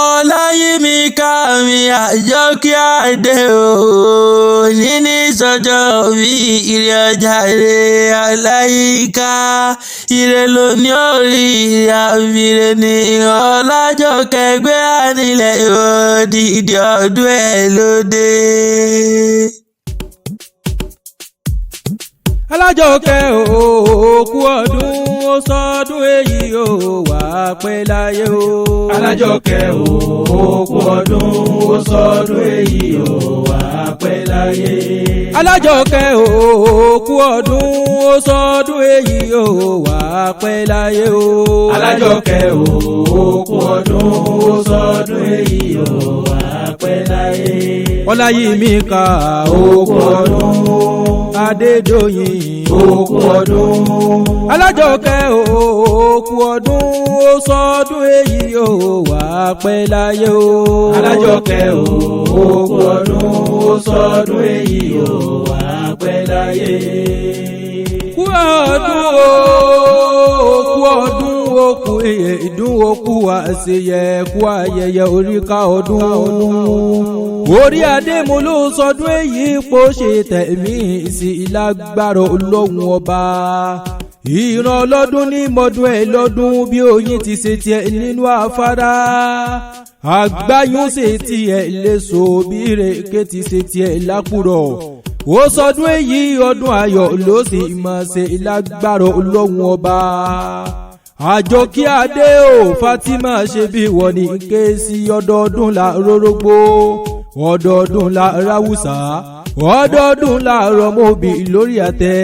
Ọláyímíká mi Àjọkẹ́ Adé o, níní sọ́jọ́ bí ire ọjà rẹ̀ Ọláyíká, ire ló ní orí àmìrè ní Ọlájọkẹ́ gbéra nílẹ̀ òdìdí ọdún ẹ̀ lóde. Alájọkẹ́ o, kú ọdún ó sọdún èyí o, wà pẹ́ láyé o. Alájọkẹ́ o, kú ọdún ó sọdún èyí o, wà pẹ́ láyé. Alájọkẹ́ o, kú ọdún ó sọdún èyí o, wà pẹ́ láyé o. Alájọkẹ́ o, kú ọdún ó sọdún èyí o, wà pẹ́ láyé. Ọláyímíká o, kú ọdún. Adédọ̀yìn ó kú ọdún. Alájọkẹ́ o, kú ọdún ó sọdún èyí o, wà pẹ́ láyé o. Alájọkẹ́ o, kú ọdún ó sọdún èyí o, wà pẹ́ láyé. Kú ọdún o, kú ọdún o, kú ìdún o, kú àṣeyẹ, kú ayẹyẹ oríkà ọdún. Orí adé mo ló sọdún èyí pò ṣe tẹ̀mí sí lágbára Ọlọ́run ọba. Ìran ọlọ́dún ní mọ́dún ẹ̀ lọ́dún bí oyin ti ṣe tiẹ̀ nínú afárá. Àgbáyún ṣe tiẹ̀ léso bí ìrèké ti ṣe tiẹ̀ lápùrọ̀. Ó sọdún èyí ọdún ayọ̀ ló sì máa ṣe lágbára Ọlọ́run ọba. Àjọkẹ́ Adé o, Fatima ṣe bí wọ́n ní ké sí ọdọọdún la rórógbó, ọdọọdún la ráwùsà, ọdọọdún la rọmọbì lórí àtẹ.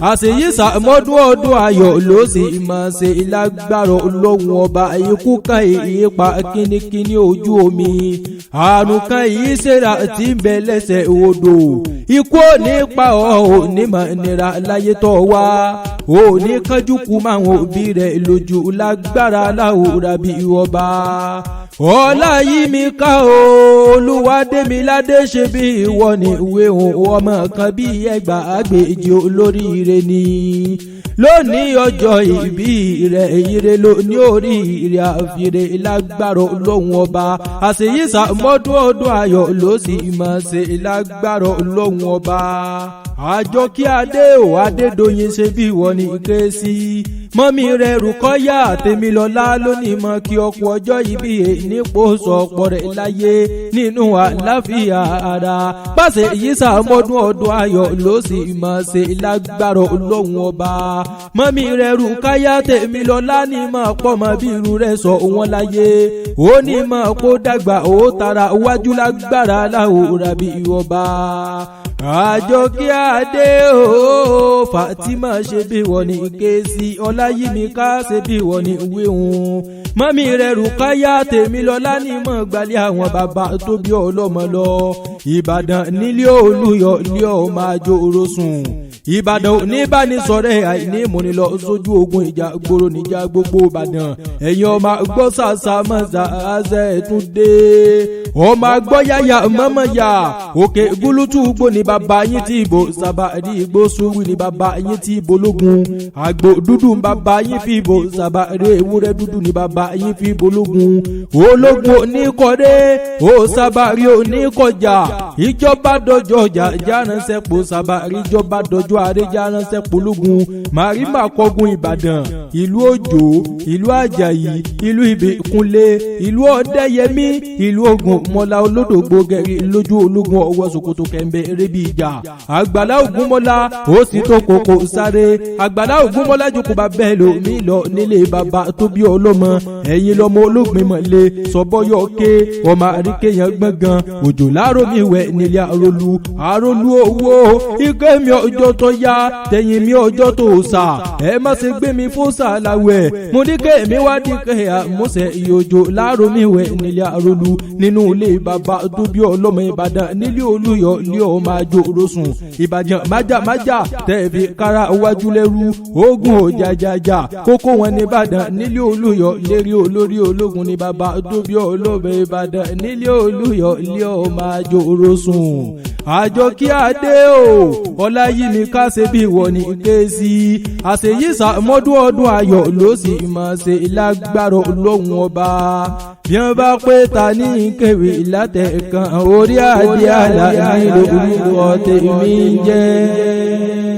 Àṣeyísà mọ́dún ọdún ayọ̀ ló sì máa ṣe lágbára Ọlọ́run ọba. Ikú kan èyí pa kínníkínní ojú omi, àrùn kan èyí ṣèrà tí ń bẹ lẹ́sẹ̀ odò. Ikú ò ní pa ọ́, ò ní mọ̀ nira láyé tó wá, ò ní kánjú kú máwọn òbí rẹ̀ lójú lágbára láwùrà bí ọba. Ọláyímíká o, Olúwadémiládé ṣe bí ìwọ ní ìwé òun ọmọ kan bí ẹgbàágbèje olóríire ni. Lónìí ọjọ́ ìbí rẹ̀ ire ló ní orí rẹ̀ àfìrè lágbára Ọlọ́run ọba. Àṣeyísà mọ́dún ọdún ayọ̀ ló sì máa ṣe lágbára Ọlọ́run ọba. Àjọkẹ́ Adé o, Adédọ̀yìn ṣe bí wọ́n ní ké sí. Mọ́mí rẹ̀ Rùkọ́yà Tèmilọ́lá lónìí mọ́ kí ọkọ̀ ọjọ́ ìbí nípò sọ̀pọ̀ rẹ̀ láyé nínú àlàáfíà ara. Pàṣẹ yìí sàmọ́dún ọdún ayọ̀ ló sì máa ṣe lágbára Ọlọ́run ọba. Mọ́mí rẹ̀ Rùkọ́yà Tèmilọ́lá ní máa pọ̀ mọ́ bí irú rẹ̀ sọ wọn láyé. Ó ní máa kó dàgbà ó tara wájú lágbára láwùrà bí ọba. Àjọkẹ́ Adé o, Fatima ṣe bí wọ́n ní ké sí. Ọláyímíká ṣe bí wọ́n ní wí hun. Mọ́mí rẹ̀ Rùkáyà Tèmilọ́lá ní mọ̀ gbalẹ̀ àwọn bàbá tó bí ọlọ́mọ lọ. Ìbàdàn nílé Olúyọ̀ ilé ọmọ àjò orosùn. Ìbàdàn oníbánisọ̀rẹ́ àìní ìmúnilọ sójú ogun ìjà gbòòrò níjà gbogbo Ìbàdàn. Ẹ̀yin ọmọ gbọ́ sàṣà mọ́sà àṣẹ tún dé. Ọmọ gbọ́ yáyà mọ́mọ́ yá. Òkè gúlútù gbò ní bàbá yín tí ìbò sábà rí igbó sùúrù ní bàbá yín tí ìbò lógun. Àgbò dúdú ní bàbá yín fi ìbò sábà rí ewúrẹ́ dúdú ní bàbá yín fi ìbò lógun. Ológun oníkọ̀dé ó sábà rí oníkọjà. Ìjọba dọjọ́ ọjà járánṣẹ́ pò sábà rí ìjọba dọjọ́ àrẹ́jà ránṣẹ́ pológun. Màrímà kọgun Ìbàdàn, ìlú Òjò, ìlú Àjàyí, ìlú Ìbíkúnlé, ìlú Ọ̀dẹ́yẹmí, ìlú Ògúnmọ́lá olódògbò gẹ̀rí lójú ológun ọwọ́ Sòkòtò kẹ̀mbẹ̀ erébi ìjà. Àgbàlá Ògúnmọ́lá ó sì tó kòkò sáré. Àgbàlá Ògúnmọ́lá jókòó bá bẹ́ẹ̀ lò mí lọ nílé bàbá tó bí ọlọ́mọ. Ẹ̀yin lọmọ olóògbé mọ̀lẹ́ sọ́bọ́yọ̀ ké ọmọ àríkèyàn gbọ̀ngàn. Òjò láàrọ̀ mi wẹ̀ nílé àrólú owó. Ike mi ọjọ́ tó yá tẹ̀yìn mi ọjọ́ tó sà. Ẹ má ṣe gbé mi fún sàlàwẹ̀. Mo ní kẹ́ mi wá di kẹ́ àmúṣẹ ìyòjò láàrọ̀ mi wẹ̀ nílé àrólú nínú ilé bàbá tó bí ọlọ́mọ Ìbàdàn nílé Olúyọ̀ ilé ọmọ àjò orosùn. Ìbàdàn májàmájà tẹ̀fi kára wájú lẹ́rú. Ogun òjàjàjà kókó wọn ní Ìbàdàn nílé Olúyọ̀ lérí olórí ológun ní bàbá tó bí ọlọ́mọ Ìbàdàn nílé Olúyọ̀ ilé ọmọ àjò orosùn. àjọkí adé o ọláyímíká ṣe bí wọ́n ní ké sí àṣeyí sàmọ́dún ọdún ayọ̀ ló sì máa ṣe lágbára Ọlọ́hun ọba bí wọ́n bá pé ta ní kéwì látẹ̀kan orí adé àlàní lórúkọ tèmi ń jẹ́.